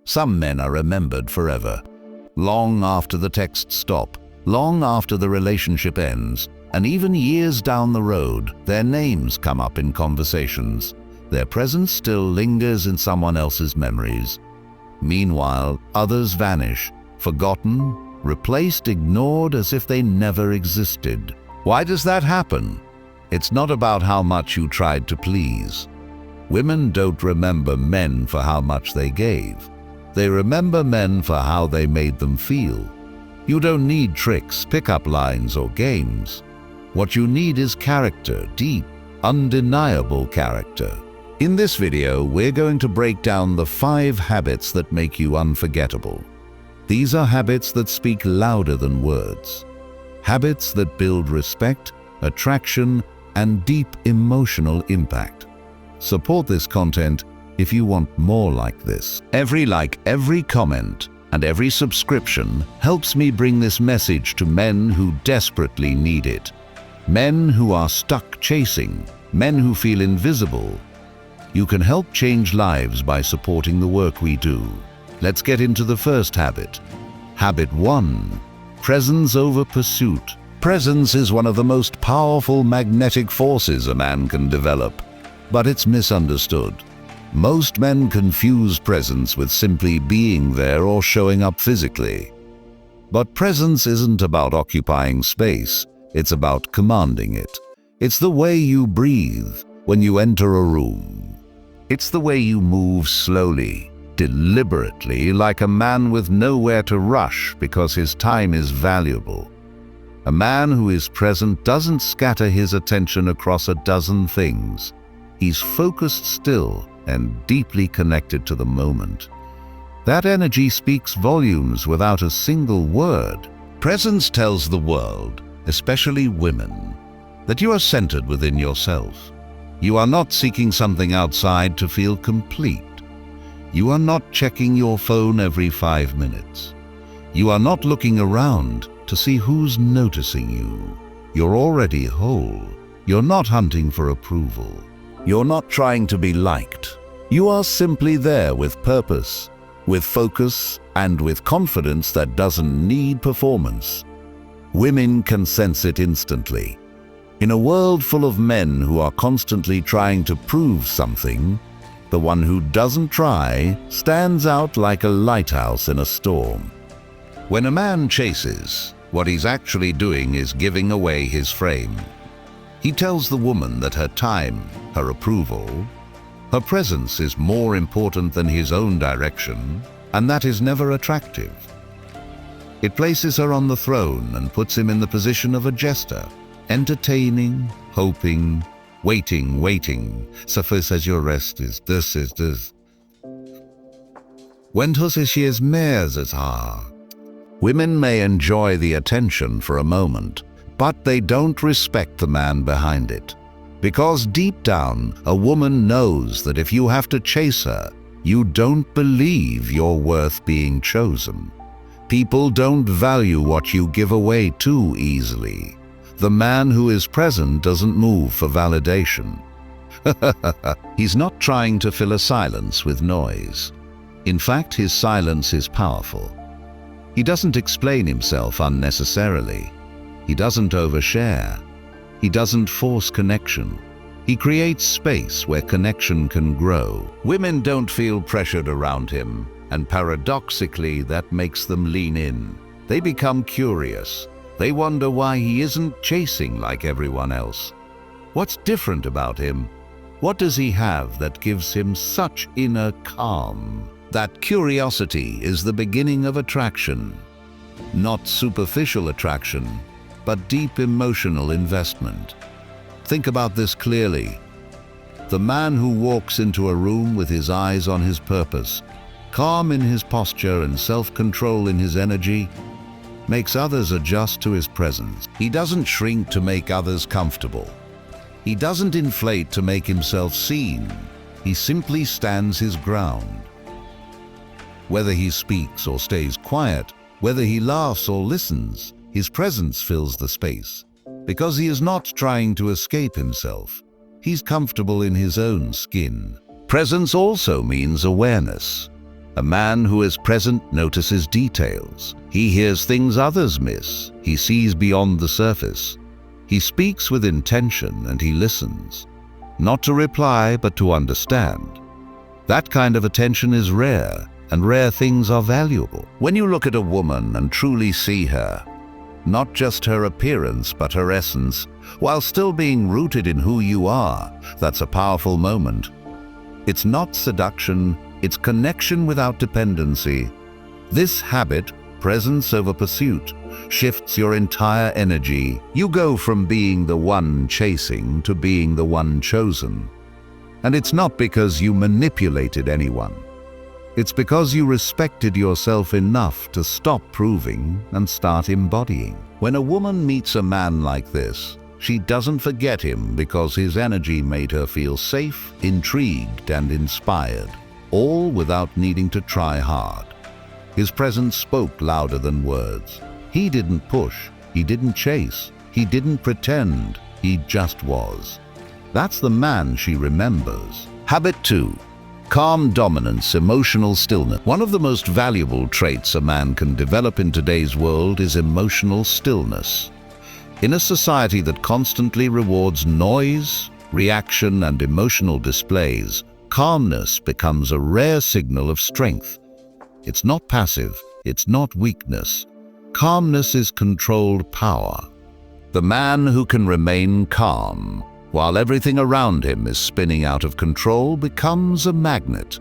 Some men are remembered forever, long after the texts stop, long after the relationship ends, and even years down the road, their names come up in conversations. Their presence still lingers in someone else's memories. Meanwhile, others vanish, forgotten, replaced, ignored as if they never existed. Why does that happen? It's not about how much you tried to please. Women don't remember men for how much they gave. They remember men for how they made them feel. You don't need tricks, pickup lines, or games. What you need is character, deep, undeniable character. In this video, we're going to break down the 5 habits that make you unforgettable. These are habits that speak louder than words. Habits that build respect, attraction, and deep emotional impact. Support this content if you want more like this. Every like, every comment, and every subscription helps me bring this message to men who desperately need it. Men who are stuck chasing, men who feel invisible. You can help change lives by supporting the work we do. Let's get into the first habit. Habit 1. Presence over pursuit. Presence is one of the most powerful magnetic forces a man can develop, but it's misunderstood. Most men confuse presence with simply being there or showing up physically. But presence isn't about occupying space, it's about commanding it. It's the way you breathe when you enter a room. It's the way you move slowly, deliberately, like a man with nowhere to rush because his time is valuable. A man who is present doesn't scatter his attention across a dozen things. He's focused still and deeply connected to the moment. That energy speaks volumes without a single word. Presence tells the world, especially women, that you are centered within yourself. You are not seeking something outside to feel complete. You are not checking your phone every 5 minutes. You are not looking around to see who's noticing you. You're already whole. You're not hunting for approval. You're not trying to be liked. You are simply there with purpose, with focus, and with confidence that doesn't need performance. Women can sense it instantly. In a world full of men who are constantly trying to prove something, the one who doesn't try stands out like a lighthouse in a storm. When a man chases, what he's actually doing is giving away his frame. He tells the woman that her time, her approval, her presence is more important than his own direction, and that is never attractive. It places her on the throne and puts him in the position of a jester, entertaining, hoping, waiting. Suffice as your rest is this. When es mehr as ha. Women may enjoy the attention for a moment, but they don't respect the man behind it. Because deep down, a woman knows that if you have to chase her, you don't believe you're worth being chosen. People don't value what you give away too easily. The man who is present doesn't move for validation. He's not trying to fill a silence with noise. In fact, his silence is powerful. He doesn't explain himself unnecessarily. He doesn't overshare. He doesn't force connection. He creates space where connection can grow. Women don't feel pressured around him, and paradoxically, that makes them lean in. They become curious. They wonder why he isn't chasing like everyone else. What's different about him? What does he have that gives him such inner calm? That curiosity is the beginning of attraction. Not superficial attraction, but deep emotional investment. Think about this clearly. The man who walks into a room with his eyes on his purpose, calm in his posture and self-control in his energy, makes others adjust to his presence. He doesn't shrink to make others comfortable. He doesn't inflate to make himself seen. He simply stands his ground. Whether he speaks or stays quiet, whether he laughs or listens, his presence fills the space. Because he is not trying to escape himself. He's comfortable in his own skin. Presence also means awareness. A man who is present notices details. He hears things others miss. He sees beyond the surface. He speaks with intention and he listens. Not to reply, but to understand. That kind of attention is rare, and rare things are valuable. When you look at a woman and truly see her, not just her appearance, but her essence, while still being rooted in who you are, that's a powerful moment. It's not seduction, it's connection without dependency. This habit, presence over pursuit, shifts your entire energy. You go from being the one chasing to being the one chosen. And it's not because you manipulated anyone. It's because you respected yourself enough to stop proving and start embodying. When a woman meets a man like this, she doesn't forget him because his energy made her feel safe, intrigued, and inspired, all without needing to try hard. His presence spoke louder than words. He didn't push, he didn't chase, he didn't pretend, he just was. That's the man she remembers. Habit 2. Calm dominance, emotional stillness. One of the most valuable traits a man can develop in today's world is emotional stillness. In a society that constantly rewards noise, reaction, and emotional displays, calmness becomes a rare signal of strength. It's not passive, it's not weakness. Calmness is controlled power. The man who can remain calm while everything around him is spinning out of control becomes a magnet,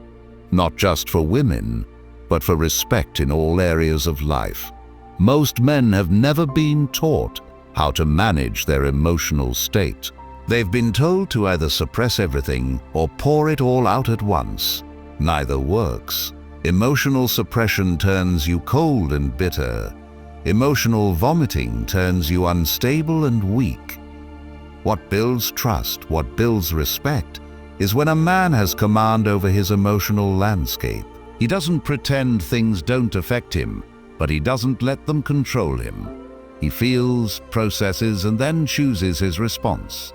not just for women, but for respect in all areas of life. Most men have never been taught how to manage their emotional state. They've been told to either suppress everything or pour it all out at once. Neither works. Emotional suppression turns you cold and bitter. Emotional vomiting turns you unstable and weak. What builds trust, what builds respect, is when a man has command over his emotional landscape. He doesn't pretend things don't affect him, but he doesn't let them control him. He feels, processes, and then chooses his response.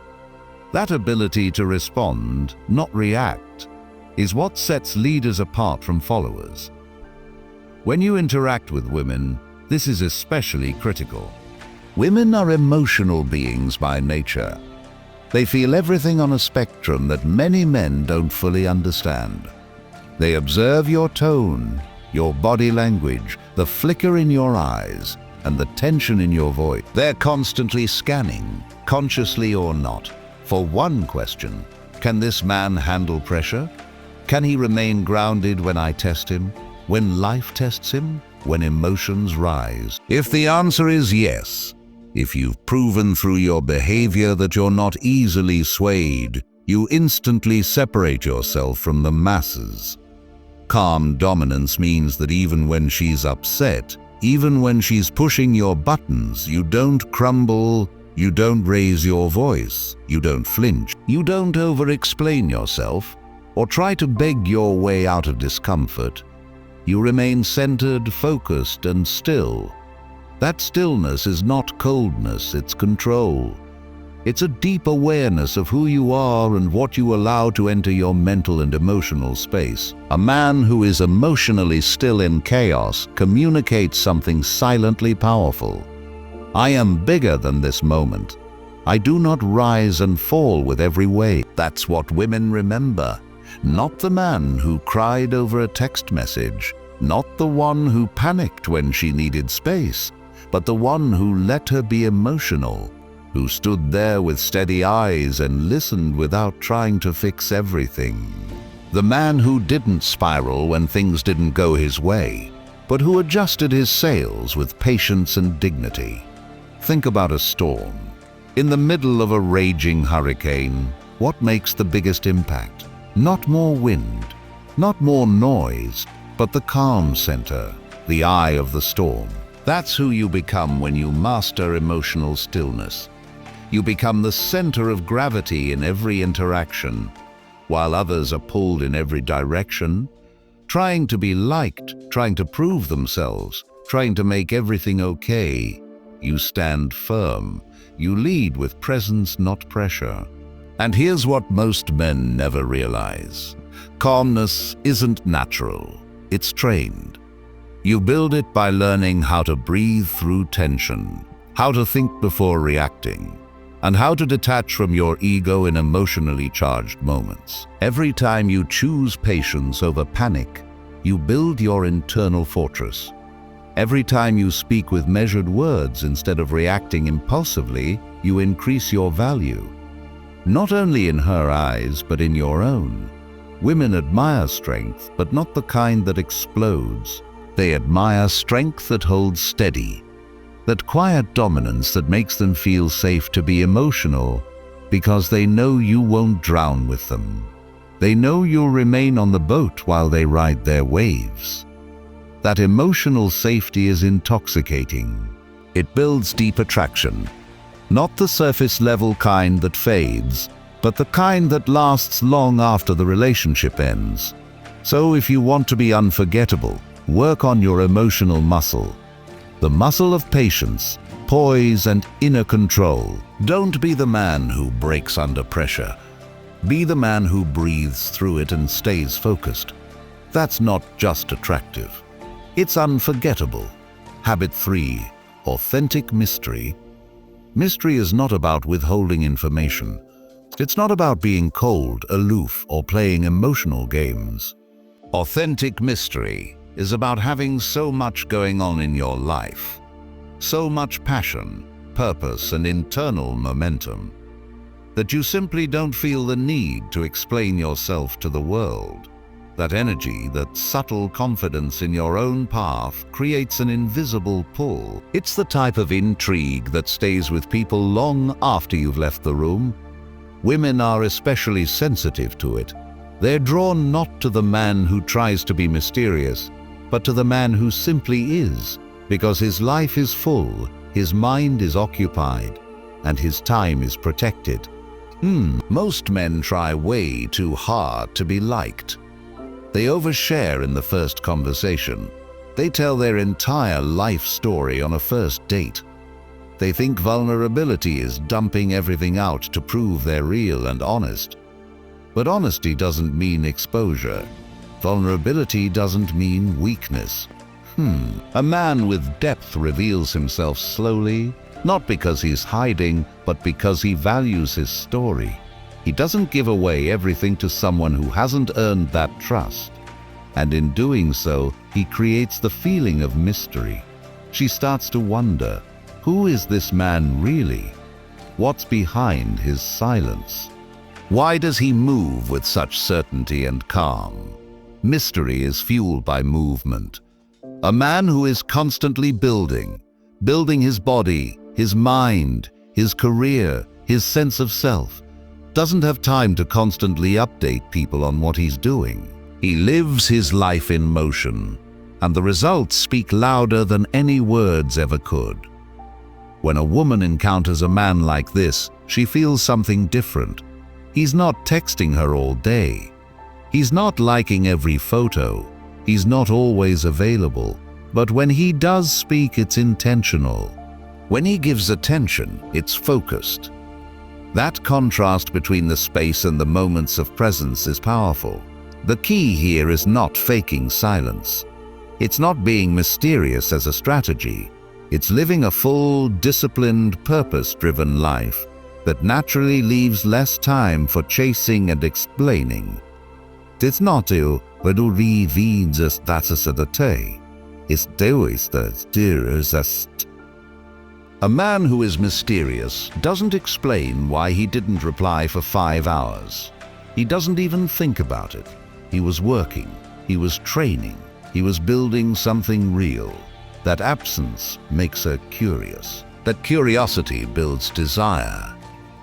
That ability to respond, not react, is what sets leaders apart from followers. When you interact with women, this is especially critical. Women are emotional beings by nature. They feel everything on a spectrum that many men don't fully understand. They observe your tone, your body language, the flicker in your eyes, and the tension in your voice. They're constantly scanning, consciously or not, for one question: can this man handle pressure? Can he remain grounded when I test him? When life tests him? When emotions rise? If the answer is yes, if you've proven through your behavior that you're not easily swayed, you instantly separate yourself from the masses. Calm dominance means that even when she's upset, even when she's pushing your buttons, you don't crumble, you don't raise your voice, you don't flinch, you don't over-explain yourself or try to beg your way out of discomfort. You remain centered, focused, and still. That stillness is not coldness, it's control. It's a deep awareness of who you are and what you allow to enter your mental and emotional space. A man who is emotionally still in chaos communicates something silently powerful. I am bigger than this moment. I do not rise and fall with every wave. That's what women remember. Not the man who cried over a text message, not the one who panicked when she needed space, but the one who let her be emotional, who stood there with steady eyes and listened without trying to fix everything. The man who didn't spiral when things didn't go his way, but who adjusted his sails with patience and dignity. Think about a storm. In the middle of a raging hurricane, what makes the biggest impact? Not more wind, not more noise, but the calm center, the eye of the storm. That's who you become when you master emotional stillness. You become the center of gravity in every interaction, while others are pulled in every direction, trying to be liked, trying to prove themselves, trying to make everything okay. You stand firm. You lead with presence, not pressure. And here's what most men never realize. Calmness isn't natural. it's trained. You build it by learning how to breathe through tension, how to think before reacting, and how to detach from your ego in emotionally charged moments. Every time you choose patience over panic, you build your internal fortress. Every time you speak with measured words instead of reacting impulsively, you increase your value. Not only in her eyes, but in your own. Women admire strength, but not the kind that explodes. They admire strength that holds steady, that quiet dominance that makes them feel safe to be emotional, because they know you won't drown with them. They know you'll remain on the boat while they ride their waves. That emotional safety is intoxicating. It builds deep attraction. Not the surface-level kind that fades, but the kind that lasts long after the relationship ends. So if you want to be unforgettable, work on your emotional muscle. The muscle of patience, poise, and inner control. Don't be the man who breaks under pressure. Be the man who breathes through it and stays focused. That's not just attractive. It's unforgettable. Habit 3. Authentic mystery. Mystery is not about withholding information. It's not about being cold, aloof, or playing emotional games. Authentic mystery is about having so much going on in your life. So much passion, purpose, and internal momentum that you simply don't feel the need to explain yourself to the world. That energy, that subtle confidence in your own path creates an invisible pull. It's the type of intrigue that stays with people long after you've left the room. Women are especially sensitive to it. They're drawn not to the man who tries to be mysterious, but to the man who simply is, because his life is full, his mind is occupied, and his time is protected. Most men try way too hard to be liked. They overshare in the first conversation. They tell their entire life story on a first date. They think vulnerability is dumping everything out to prove they're real and honest. But honesty doesn't mean exposure. Vulnerability doesn't mean weakness. A man with depth reveals himself slowly, not because he's hiding, but because he values his story. He doesn't give away everything to someone who hasn't earned that trust. And in doing so, he creates the feeling of mystery. She starts to wonder, who is this man really? What's behind his silence? Why does he move with such certainty and calm? Mystery is fueled by movement. A man who is constantly building his body, his mind, his career, his sense of self, doesn't have time to constantly update people on what he's doing. He lives his life in motion, and the results speak louder than any words ever could. When a woman encounters a man like this, she feels something different. He's not texting her all day. He's not liking every photo. He's not always available. But when he does speak, it's intentional. When he gives attention, it's focused. That contrast between the space and the moments of presence is powerful. The key here is not faking silence. It's not being mysterious as a strategy. It's living a full, disciplined, purpose-driven life that naturally leaves less time for chasing and explaining. It's not you, but vi vides datasadatai. It's deus that dearest. A man who is mysterious doesn't explain why he didn't reply for 5 hours. He doesn't even think about it. He was working. He was training. He was building something real. That absence makes her curious. That curiosity builds desire.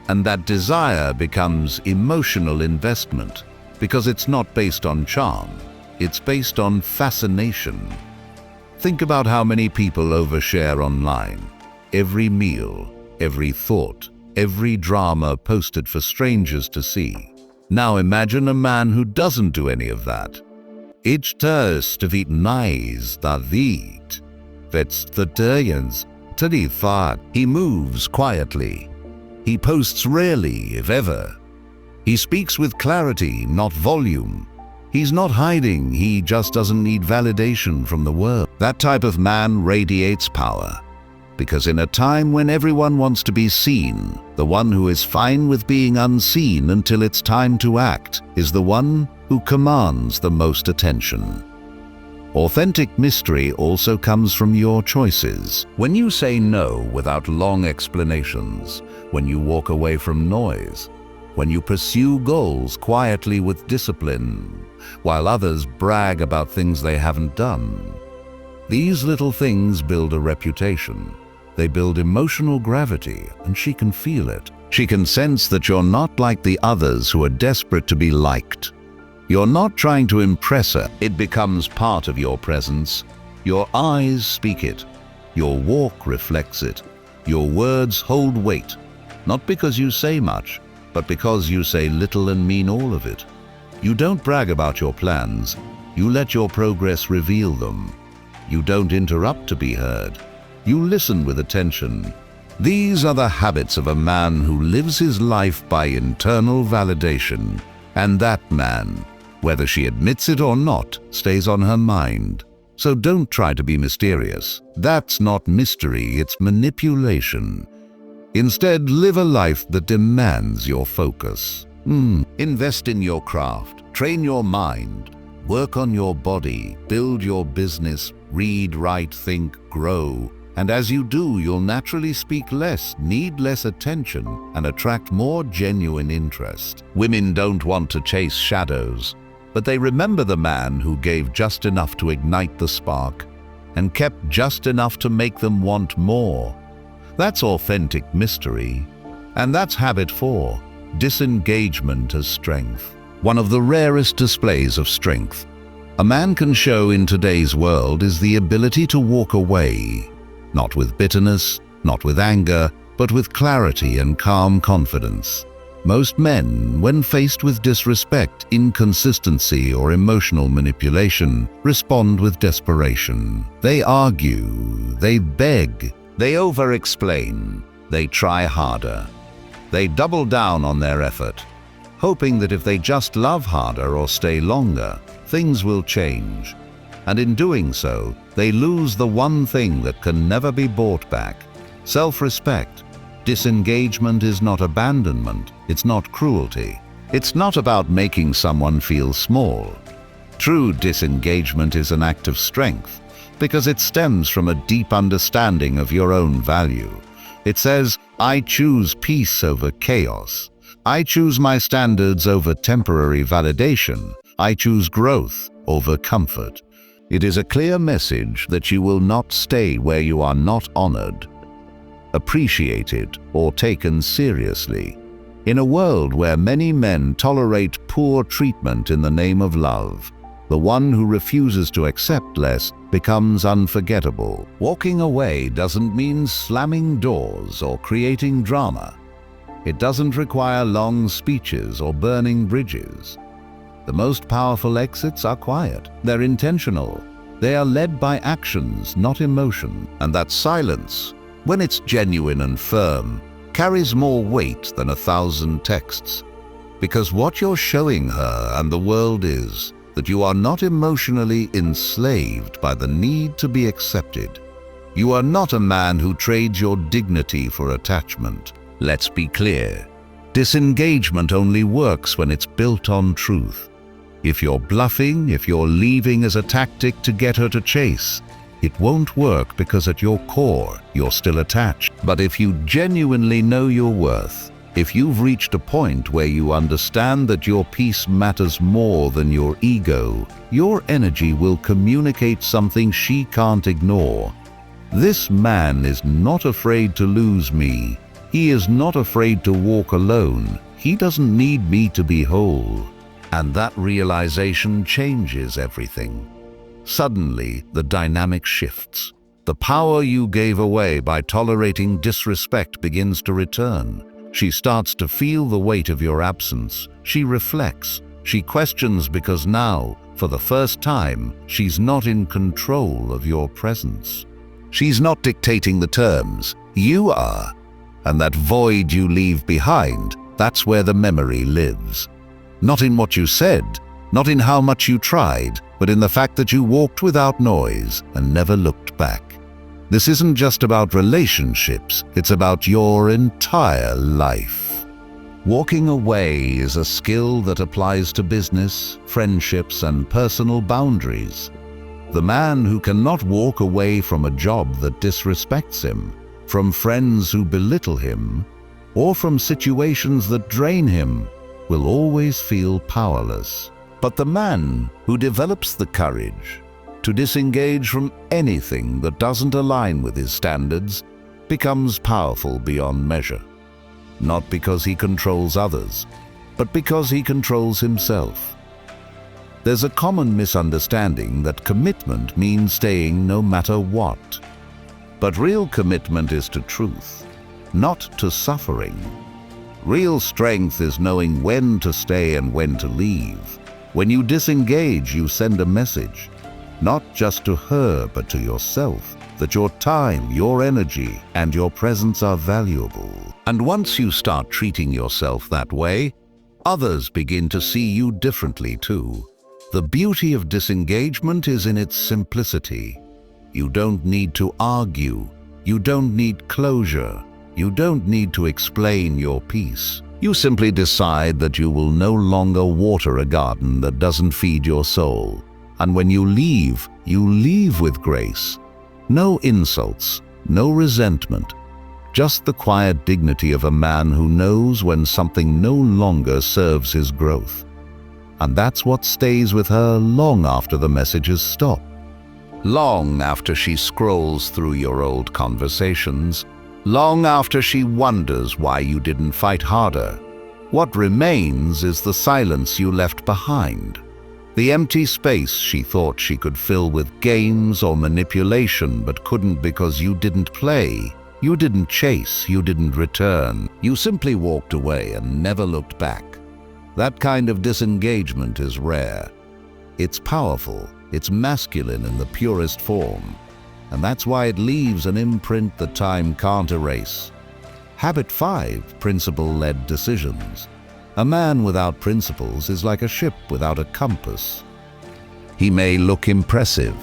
And that desire becomes emotional investment, because it's not based on charm. It's based on fascination. Think about how many people overshare online. Every meal, every thought, every drama posted for strangers to see. Now imagine a man who doesn't do any of that. Ich törst vid nice David. That's the Durians. He moves quietly. He posts rarely, if ever. He speaks with clarity, not volume. He's not hiding, he just doesn't need validation from the world. That type of man radiates power. Because in a time when everyone wants to be seen, the one who is fine with being unseen until it's time to act is the one who commands the most attention. Authentic mystery also comes from your choices. When you say no without long explanations, when you walk away from noise, when you pursue goals quietly with discipline, while others brag about things they haven't done. These little things build a reputation. They build emotional gravity, and she can feel it. She can sense that you're not like the others who are desperate to be liked. You're not trying to impress her. It becomes part of your presence. Your eyes speak it. Your walk reflects it. Your words hold weight, not because you say much, but because you say little and mean all of it. You don't brag about your plans. You let your progress reveal them. You don't interrupt to be heard. You listen with attention. These are the habits of a man who lives his life by internal validation. And that man, whether she admits it or not, stays on her mind. So don't try to be mysterious. That's not mystery, it's manipulation. Instead, live a life that demands your focus. Invest in your craft, train your mind, work on your body, build your business, read, write, think, grow. And as you do, you'll naturally speak less, need less attention, and attract more genuine interest. Women don't want to chase shadows, but they remember the man who gave just enough to ignite the spark and kept just enough to make them want more. That's authentic mystery. And that's habit 4, disengagement as strength. One of the rarest displays of strength a man can show in today's world is the ability to walk away. Not with bitterness, not with anger, but with clarity and calm confidence. Most men, when faced with disrespect, inconsistency, or emotional manipulation, respond with desperation. They argue, they beg, they over-explain, they try harder. They double down on their effort, hoping that if they just love harder or stay longer, things will change. And in doing so, they lose the one thing that can never be bought back: self-respect. Disengagement is not abandonment, it's not cruelty. It's not about making someone feel small. True disengagement is an act of strength, because it stems from a deep understanding of your own value. It says, I choose peace over chaos. I choose my standards over temporary validation. I choose growth over comfort. It is a clear message that you will not stay where you are not honored, appreciated, or taken seriously. In a world where many men tolerate poor treatment in the name of love, the one who refuses to accept less becomes unforgettable. Walking away doesn't mean slamming doors or creating drama. It doesn't require long speeches or burning bridges. The most powerful exits are quiet. They're intentional. They are led by actions, not emotion. And that silence, when it's genuine and firm, carries more weight than 1,000 texts. Because what you're showing her and the world is that you are not emotionally enslaved by the need to be accepted. You are not a man who trades your dignity for attachment. Let's be clear. Disengagement only works when it's built on truth. If you're bluffing, if you're leaving as a tactic to get her to chase, it won't work because at your core, you're still attached. But if you genuinely know your worth, if you've reached a point where you understand that your peace matters more than your ego, your energy will communicate something she can't ignore. This man is not afraid to lose me. He is not afraid to walk alone. He doesn't need me to be whole. And that realization changes everything. Suddenly, the dynamic shifts. The power you gave away by tolerating disrespect begins to return. She starts to feel the weight of your absence. She reflects. She questions because now, for the first time, she's not in control of your presence. She's not dictating the terms. You are. And that void you leave behind, that's where the memory lives. Not in what you said, Not in how much you tried, but in the fact that you walked without noise and never looked back. This isn't just about relationships, it's about your entire life. Walking away is a skill that applies to business, friendships, and personal boundaries. The man who cannot walk away from a job that disrespects him, from friends who belittle him, or from situations that drain him, will always feel powerless. But the man who develops the courage to disengage from anything that doesn't align with his standards becomes powerful beyond measure. Not because he controls others, but because he controls himself. There's a common misunderstanding that commitment means staying no matter what. But real commitment is to truth, not to suffering. Real strength is knowing when to stay and when to leave. When you disengage, you send a message, not just to her, but to yourself, that your time, your energy, and your presence are valuable. And once you start treating yourself that way, others begin to see you differently too. The beauty of disengagement is in its simplicity. You don't need to argue. You don't need closure. You don't need to explain your piece. You simply decide that you will no longer water a garden that doesn't feed your soul. And when you leave with grace. No insults, no resentment, just the quiet dignity of a man who knows when something no longer serves his growth. And that's what stays with her long after the messages stop. Long after she scrolls through your old conversations, long after she wonders why you didn't fight harder. What remains is the silence you left behind. The empty space she thought she could fill with games or manipulation but couldn't because you didn't play, you didn't chase, you didn't return. You simply walked away and never looked back. That kind of disengagement is rare. It's powerful, it's masculine in the purest form, and that's why it leaves an imprint that time can't erase. Habit 5, principle-led decisions. A man without principles is like a ship without a compass. He may look impressive.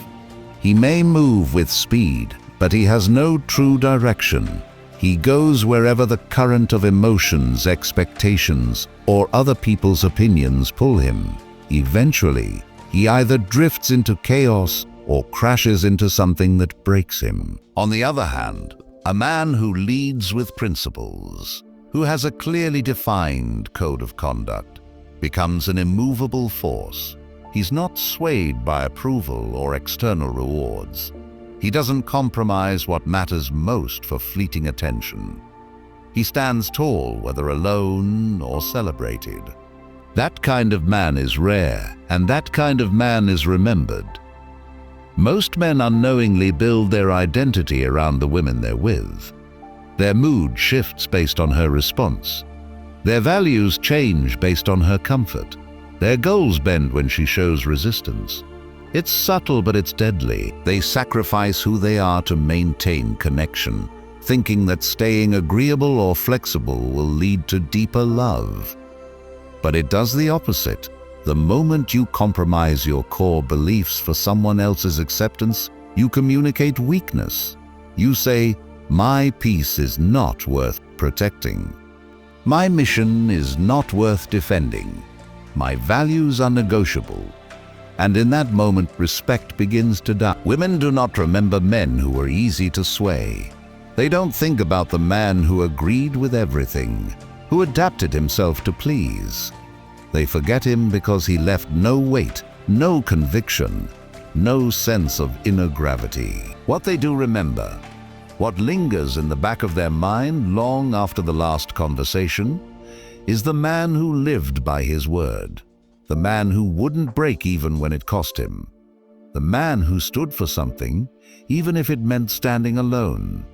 He may move with speed, but he has no true direction. He goes wherever the current of emotions, expectations, or other people's opinions pull him. Eventually, he either drifts into chaos or crashes into something that breaks him. On the other hand, a man who leads with principles, who has a clearly defined code of conduct, becomes an immovable force. He's not swayed by approval or external rewards. He doesn't compromise what matters most for fleeting attention. He stands tall, whether alone or celebrated. That kind of man is rare, and that kind of man is remembered. Most men unknowingly build their identity around the women they're with. Their mood shifts based on her response. Their values change based on her comfort. Their goals bend when she shows resistance. It's subtle, but it's deadly. They sacrifice who they are to maintain connection, thinking that staying agreeable or flexible will lead to deeper love. But it does the opposite. The moment you compromise your core beliefs for someone else's acceptance, you communicate weakness. You say, "My peace is not worth protecting. My mission is not worth defending. My values are negotiable." And in that moment, respect begins to die. Women do not remember men who were easy to sway. They don't think about the man who agreed with everything, who adapted himself to please. They forget him because he left no weight, no conviction, no sense of inner gravity. What they do remember, what lingers in the back of their mind long after the last conversation, is the man who lived by his word. The man who wouldn't break even when it cost him. The man who stood for something, even if it meant standing alone.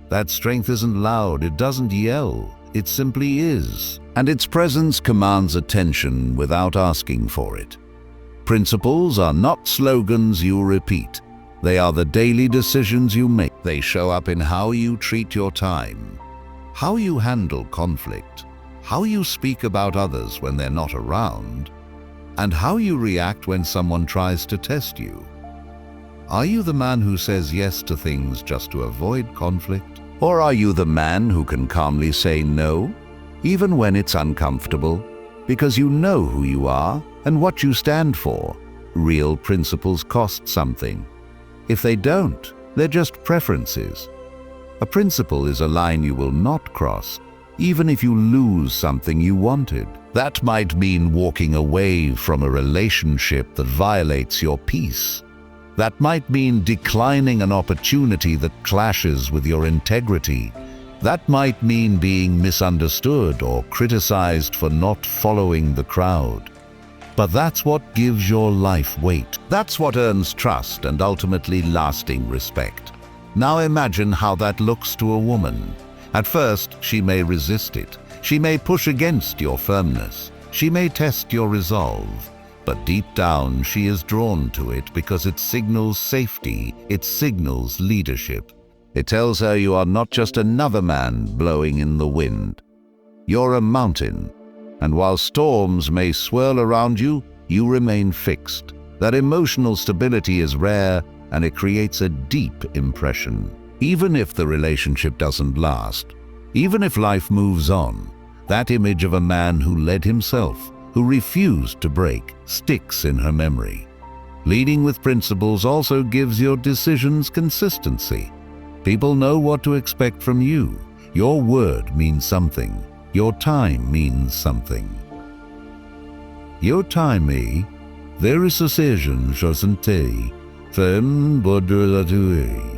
That strength isn't loud, it doesn't yell, it simply is. And its presence commands attention without asking for it. Principles are not slogans you repeat. They are the daily decisions you make. They show up in how you treat your time, how you handle conflict, how you speak about others when they're not around, and how you react when someone tries to test you. Are you the man who says yes to things just to avoid conflict? Or are you the man who can calmly say no, even when it's uncomfortable, because you know who you are and what you stand for? Real principles cost something. If they don't, they're just preferences. A principle is a line you will not cross, even if you lose something you wanted. That might mean walking away from a relationship that violates your peace. That might mean declining an opportunity that clashes with your integrity. That might mean being misunderstood or criticized for not following the crowd. But that's what gives your life weight. That's what earns trust and ultimately lasting respect. Now imagine how that looks to a woman. At first, she may resist it. She may push against your firmness. She may test your resolve. But deep down, she is drawn to it because it signals safety, it signals leadership. It tells her you are not just another man blowing in the wind. You're a mountain, and while storms may swirl around you, you remain fixed. That emotional stability is rare, and it creates a deep impression. Even if the relationship doesn't last, even if life moves on, that image of a man who led himself, who refused to break, sticks in her memory. Leading with principles also gives your decisions consistency. People know what to expect from you. Your word means something. Your time means something. Your time me, verisociation josente, fem borderatue.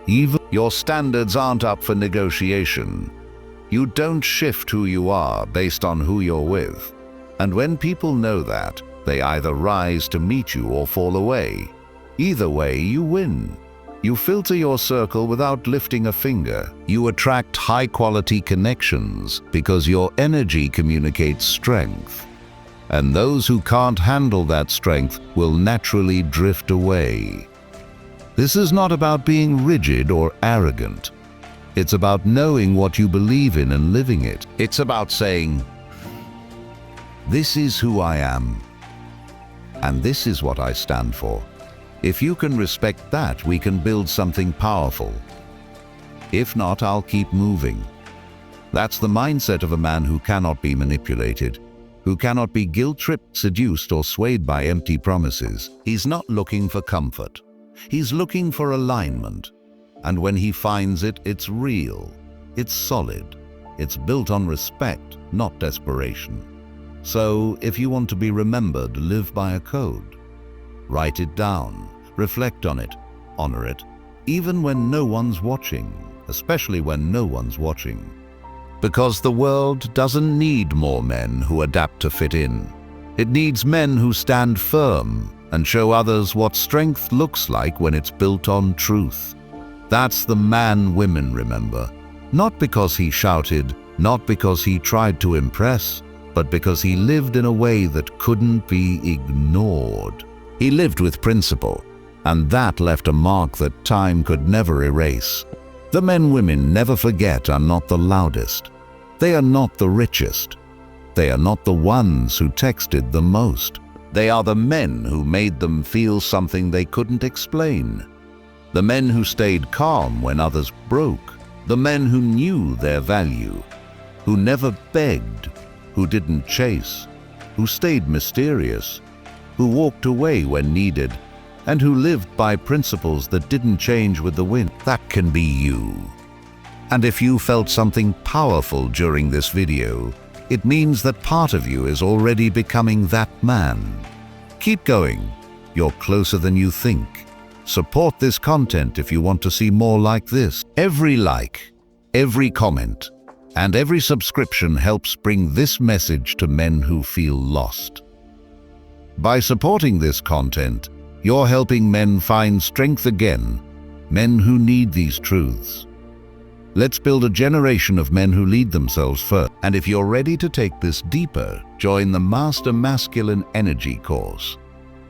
Even your standards aren't up for negotiation. You don't shift who you are based on who you're with. And when people know that, they either rise to meet you or fall away. Either way, you win. You filter your circle without lifting a finger. You attract high-quality connections because your energy communicates strength. And those who can't handle that strength will naturally drift away. This is not about being rigid or arrogant. It's about knowing what you believe in and living it. It's about saying, "This is who I am, and this is what I stand for." If you can respect that, we can build something powerful. If not, I'll keep moving. That's the mindset of a man who cannot be manipulated, who cannot be guilt-tripped, seduced, or swayed by empty promises. He's not looking for comfort. He's looking for alignment. And when he finds it, it's real, it's solid, it's built on respect, not desperation. So, if you want to be remembered, live by a code. Write it down, reflect on it, honor it, even when no one's watching, especially when no one's watching. Because the world doesn't need more men who adapt to fit in. It needs men who stand firm and show others what strength looks like when it's built on truth. That's the man women remember. Not because he shouted, not because he tried to impress, but because he lived in a way that couldn't be ignored. He lived with principle, and that left a mark that time could never erase. The men women never forget are not the loudest. They are not the richest. They are not the ones who texted the most. They are the men who made them feel something they couldn't explain. The men who stayed calm when others broke. The men who knew their value, who never begged, who didn't chase, who stayed mysterious, who walked away when needed, and who lived by principles that didn't change with the wind. That can be you. And if you felt something powerful during this video, it means that part of you is already becoming that man. Keep going. You're closer than you think. Support this content if you want to see more like this. Every like, every comment, and every subscription helps bring this message to men who feel lost. By supporting this content, you're helping men find strength again, men who need these truths. Let's build a generation of men who lead themselves first. And if you're ready to take this deeper, join the Master Masculine Energy course.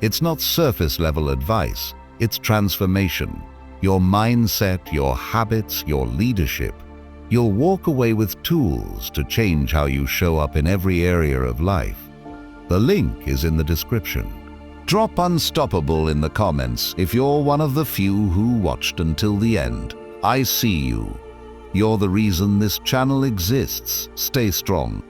It's not surface-level advice, it's transformation. Your mindset, your habits, your leadership. You'll walk away with tools to change how you show up in every area of life. The link is in the description. Drop Unstoppable in the comments if you're one of the few who watched until the end. I see you. You're the reason this channel exists. Stay strong.